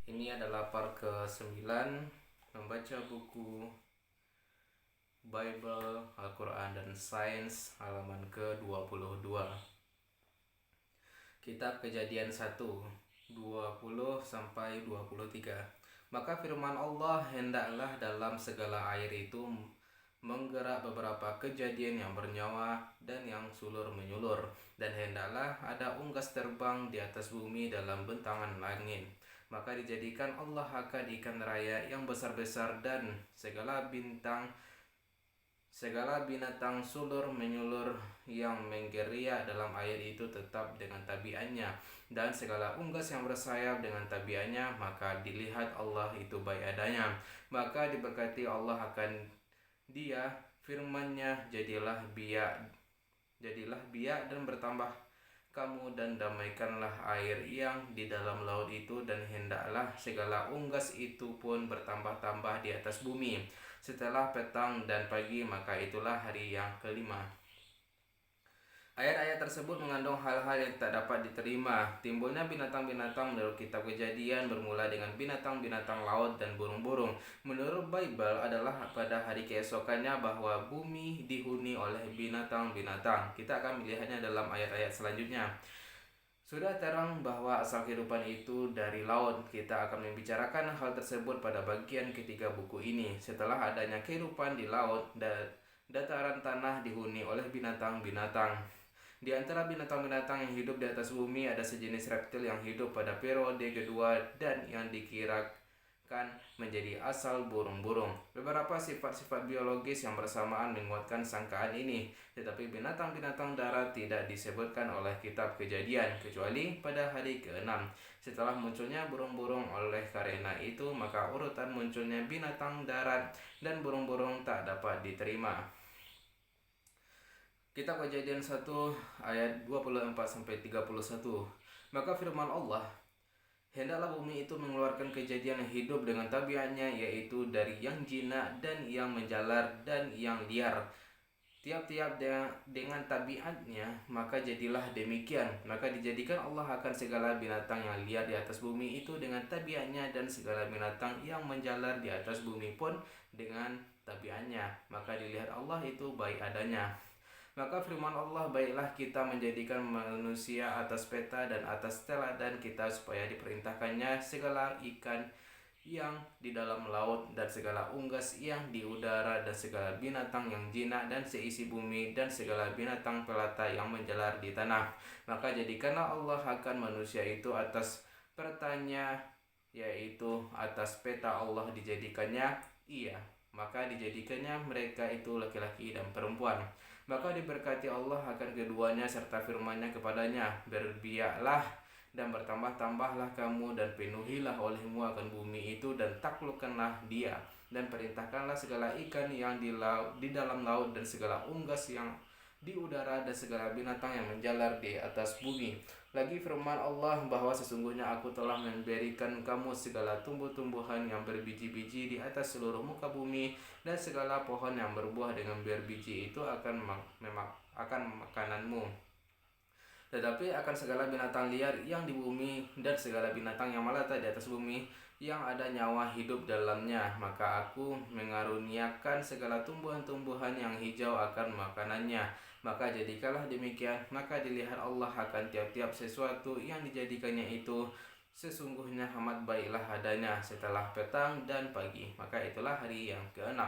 Ini adalah part ke-9 membaca buku Bible, Al-Quran, dan Sains halaman ke-22. Kitab Kejadian 1, 20-23. Maka firman Allah, hendaklah dalam segala air itu menggerak beberapa kejadian yang bernyawa dan yang sulur menyulur, dan hendaklah ada unggas terbang di atas bumi dalam bentangan langit. Maka dijadikan Allah akan ikan raya yang besar-besar dan segala binatang sulur menyulur yang menggeria dalam air itu tetap dengan tabiatnya, dan segala unggas yang bersayap dengan tabiatnya. Maka dilihat Allah itu baik adanya. Maka diberkati Allah akan dia firman-Nya, jadilah biak dan bertambah kamu, dan damaikanlah air yang di dalam laut itu, dan hendaklah segala unggas itu pun bertambah-tambah di atas bumi setelah petang dan pagi. Maka itulah hari yang kelima. Ayat-ayat tersebut mengandung hal-hal yang tak dapat diterima. Timbulnya binatang-binatang menurut kitab Kejadian bermula dengan binatang-binatang laut dan burung-burung. Menurut Bible adalah pada hari keesokannya bahwa bumi dihuni oleh binatang-binatang. Kita akan melihatnya dalam ayat-ayat selanjutnya. Sudah terang bahwa asal kehidupan itu dari laut. Kita akan membicarakan hal tersebut pada bagian ketiga buku ini. Setelah adanya kehidupan di laut, dataran tanah dihuni oleh binatang-binatang. Di antara binatang-binatang yang hidup di atas bumi ada sejenis reptil yang hidup pada periode kedua dan yang dikirakan menjadi asal burung-burung. Beberapa sifat-sifat biologis yang bersamaan menguatkan sangkaan ini, tetapi binatang-binatang darat tidak disebutkan oleh kitab Kejadian kecuali pada hari ke-6 setelah munculnya burung-burung. Oleh karena itu, maka urutan munculnya binatang darat dan burung-burung tak dapat diterima. Kitab Kejadian 1 ayat 24-31. Maka firman Allah, hendaklah bumi itu mengeluarkan kejadian yang hidup dengan tabiatnya, yaitu dari yang jinak dan yang menjalar dan yang liar, tiap-tiap dengan tabiatnya. Maka jadilah demikian. Maka dijadikan Allah akan segala binatang yang liar di atas bumi itu dengan tabiatnya, dan segala binatang yang menjalar di atas bumi pun dengan tabiatnya. Maka dilihat Allah itu baik adanya. Maka firman Allah, baiklah kita menjadikan manusia atas peta dan atas teladan kita, supaya diperintahkannya segala ikan yang di dalam laut, dan segala unggas yang di udara, dan segala binatang yang jinak, dan seisi bumi, dan segala binatang pelata yang menjalar di tanah. Maka jadikanlah Allah akan manusia itu atas petanya, yaitu atas peta Allah dijadikannya ia. Maka dijadikannya mereka itu laki-laki dan perempuan. Maka diberkati Allah akan keduanya serta firman-Nya kepadanya, berbiaklah dan bertambah-tambahlah kamu, dan penuhilah olehmu akan bumi itu, dan taklukkanlah dia, dan perintahkanlah segala ikan yang di dalam laut, dan segala unggas yang di udara, dan segala binatang yang menjalar di atas bumi. Lagi firman Allah bahwa sesungguhnya aku telah memberikan kamu segala tumbuh-tumbuhan yang berbiji-biji di atas seluruh muka bumi, dan segala pohon yang berbuah dengan berbiji itu akan makananmu. Tetapi akan segala binatang liar yang di bumi, dan segala binatang yang melata di atas bumi, yang ada nyawa hidup dalamnya, maka aku mengaruniakan segala tumbuhan-tumbuhan yang hijau akan makanannya. Maka jadikanlah demikian. Maka dilihat Allah akan tiap-tiap sesuatu yang dijadikannya itu, sesungguhnya amat baiklah adanya setelah petang dan pagi. Maka itulah hari yang ke-6.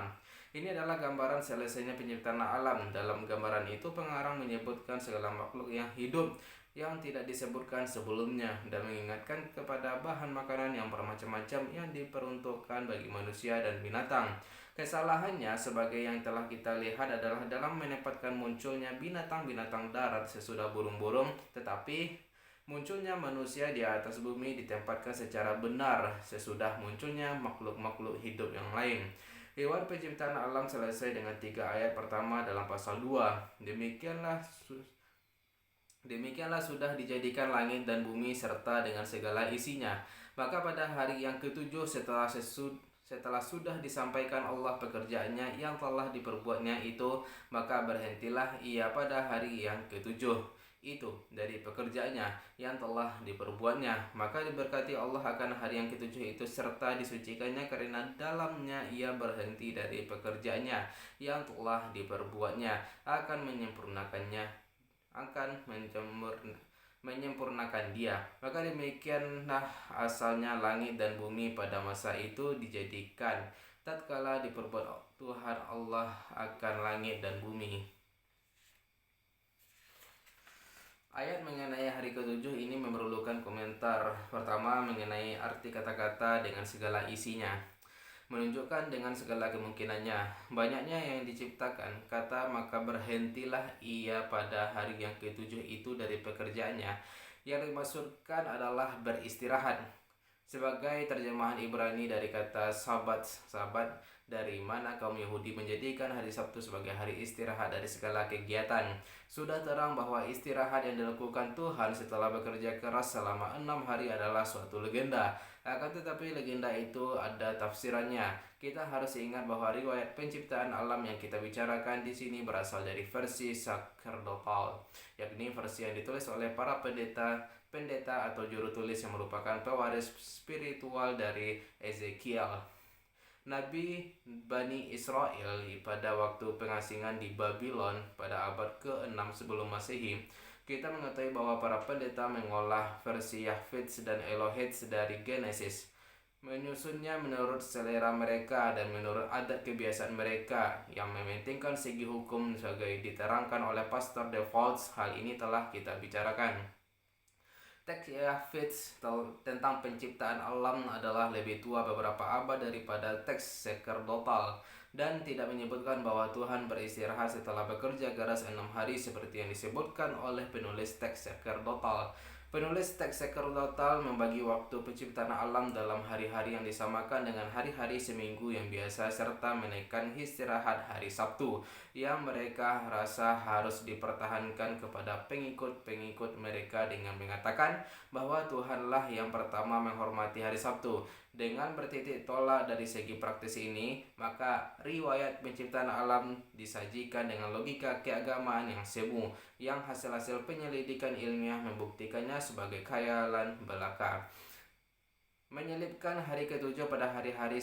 Ini adalah gambaran selesainya penciptaan alam. Dalam gambaran itu pengarang menyebutkan segala makhluk yang hidup yang tidak disebutkan sebelumnya, dan mengingatkan kepada bahan makanan yang bermacam-macam yang diperuntukkan bagi manusia dan binatang. Kesalahannya sebagai yang telah kita lihat adalah dalam menempatkan munculnya binatang-binatang darat sesudah burung-burung, tetapi munculnya manusia di atas bumi ditempatkan secara benar sesudah munculnya makhluk-makhluk hidup yang lain. Riwayat penciptaan alam selesai dengan 3 ayat pertama dalam pasal 2. Demikianlah sudah dijadikan langit dan bumi serta dengan segala isinya. Maka pada hari yang ketujuh setelah sudah disampaikan Allah pekerjaannya yang telah diperbuatnya itu, maka berhentilah ia pada hari yang ketujuh. itu dari pekerjaannya yang telah diperbuatnya. Maka diberkati Allah akan hari yang ketujuh itu serta disucikannya, karena dalamnya ia berhenti dari pekerjaannya yang telah diperbuatnya, akan menyempurnakannya, akan menyempurnakan dia. Maka demikianlah asalnya langit dan bumi pada masa itu dijadikan tatkala diperbuat Tuhan Allah akan langit dan bumi. Ayat mengenai hari ketujuh ini memerlukan komentar. Pertama, mengenai arti kata-kata dengan segala isinya, menunjukkan dengan segala kemungkinannya. Banyaknya yang diciptakan kata, maka berhentilah ia pada hari yang ketujuh itu dari pekerjaannya. Yang dimaksudkan adalah beristirahat. Sebagai terjemahan Ibrani dari kata sabat, dari mana kaum Yahudi menjadikan hari Sabtu sebagai hari istirahat dari segala kegiatan. Sudah terang bahwa istirahat yang dilakukan Tuhan setelah bekerja keras selama 6 hari adalah suatu legenda. Akan tetapi legenda itu ada tafsirannya. Kita harus ingat bahwa riwayat penciptaan alam yang kita bicarakan di sini berasal dari versi sacerdotal, yakni versi yang ditulis oleh para pendeta atau juru tulis yang merupakan pewaris spiritual dari Ezekiel, Nabi Bani Israel pada waktu pengasingan di Babylon pada abad ke-6 sebelum Masehi. Kita mengetahui bahwa para pendeta mengolah versi Yahweh dan Elohim dari Genesis, menyusunnya menurut selera mereka dan menurut adat kebiasaan mereka yang mementingkan segi hukum sebagai diterangkan oleh Pastor DeVos. Hal ini telah kita bicarakan. Teks Yahweh tentang penciptaan alam adalah lebih tua beberapa abad daripada teks sacerdotal dan tidak menyebutkan bahwa Tuhan beristirahat setelah bekerja keras 6 hari seperti yang disebutkan oleh penulis teks sacerdotal. Penulis teks sacerdotal membagi waktu penciptaan alam dalam hari-hari yang disamakan dengan hari-hari seminggu yang biasa serta menaikkan istirahat hari Sabtu yang mereka rasa harus dipertahankan kepada pengikut-pengikut mereka dengan mengatakan bahwa Tuhanlah yang pertama menghormati hari Sabtu. Dengan bertitik tolak dari segi praktis ini, maka riwayat penciptaan alam disajikan dengan logika keagamaan yang semu, yang hasil-hasil penyelidikan ilmiah membuktikannya sebagai khayalan belaka. Menyelipkan hari ketujuh pada hari-hari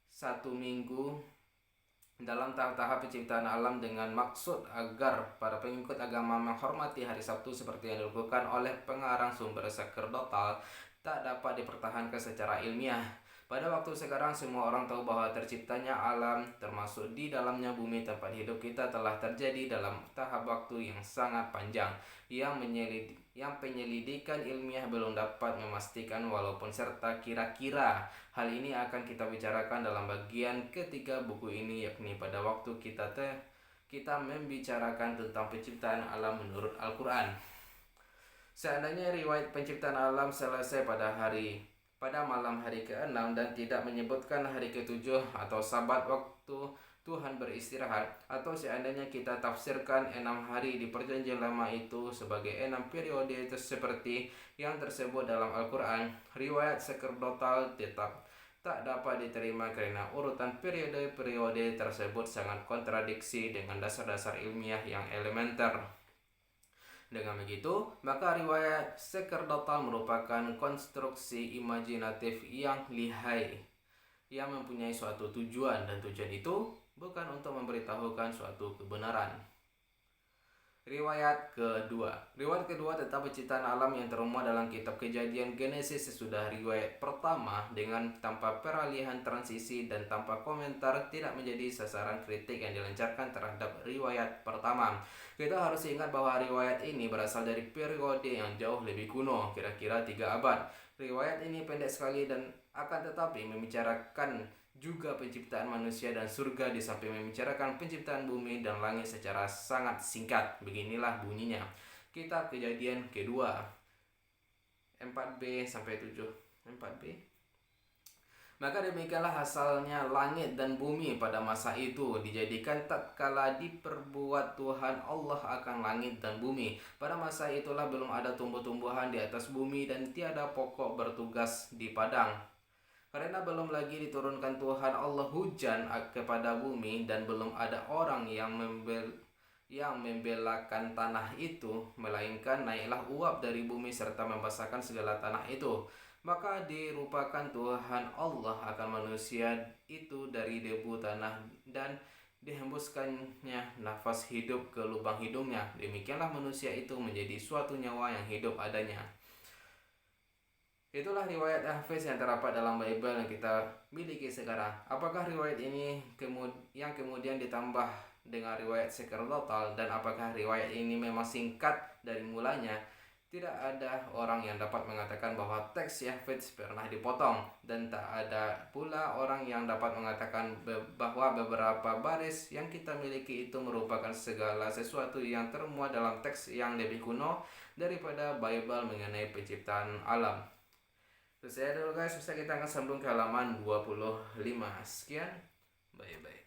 satu minggu dalam tahap penciptaan alam dengan maksud agar para pengikut agama menghormati hari Sabtu seperti yang dilakukan oleh pengarang sumber sacerdotal tak dapat dipertahankan secara ilmiah. Pada waktu sekarang semua orang tahu bahwa terciptanya alam, termasuk di dalamnya bumi tempat hidup kita, telah terjadi dalam tahap waktu yang sangat panjang yang penyelidikan ilmiah belum dapat memastikan walaupun serta kira-kira. Hal ini akan kita bicarakan dalam bagian ketiga buku ini, yakni pada waktu kita membicarakan tentang penciptaan alam menurut Al-Quran. Seandainya riwayat penciptaan alam selesai pada malam hari ke-6 dan tidak menyebutkan hari ke-7 atau sabat waktu Tuhan beristirahat, atau seandainya kita tafsirkan 6 hari di perjanjian lama itu sebagai 6 periode seperti yang tersebut dalam Al-Quran, riwayat sacerdotal tetap tak dapat diterima karena urutan periode-periode tersebut sangat kontradiksi dengan dasar-dasar ilmiah yang elementer. Dengan begitu, maka riwayat sacerdotal merupakan konstruksi imajinatif yang lihai, yang mempunyai suatu tujuan, dan tujuan itu bukan untuk memberitahukan suatu kebenaran. Riwayat kedua tentang penciptaan alam yang termuat dalam kitab Kejadian Genesis sesudah riwayat pertama dengan tanpa peralihan transisi dan tanpa komentar tidak menjadi sasaran kritik yang dilancarkan terhadap riwayat pertama. Kita harus ingat bahwa riwayat ini berasal dari periode yang jauh lebih kuno, kira-kira 3 abad. Riwayat ini pendek sekali dan akan tetapi membicarakan juga penciptaan manusia dan surga di samping membicarakan penciptaan bumi dan langit secara sangat singkat. Beginilah bunyinya. Kitab Kejadian kedua 4b sampai 7. 4b. Maka demikianlah asalnya langit dan bumi pada masa itu dijadikan tatkala diperbuat Tuhan Allah akan langit dan bumi. Pada masa itulah belum ada tumbuh-tumbuhan di atas bumi dan tiada pokok bertugas di padang. Karena belum lagi diturunkan Tuhan Allah hujan kepada bumi dan belum ada orang yang yang membelakan tanah itu, melainkan naiklah uap dari bumi serta membasahkan segala tanah itu. Maka dirupakan Tuhan Allah akan manusia itu dari debu tanah dan dihembuskannya nafas hidup ke lubang hidungnya. Demikianlah manusia itu menjadi suatu nyawa yang hidup adanya. Itulah riwayat Hafiz yang terdapat dalam Bible yang kita miliki sekarang. Apakah riwayat ini yang kemudian ditambah dengan riwayat secara total, dan apakah riwayat ini memang singkat dari mulanya? Tidak ada orang yang dapat mengatakan bahwa teks Hafiz pernah dipotong, dan tak ada pula orang yang dapat mengatakan bahwa beberapa baris yang kita miliki itu merupakan segala sesuatu yang termuat dalam teks yang lebih kuno daripada Bible mengenai penciptaan alam. Selesai dulu guys, bisa kita akan sambung ke halaman 25. Sekian, bye bye.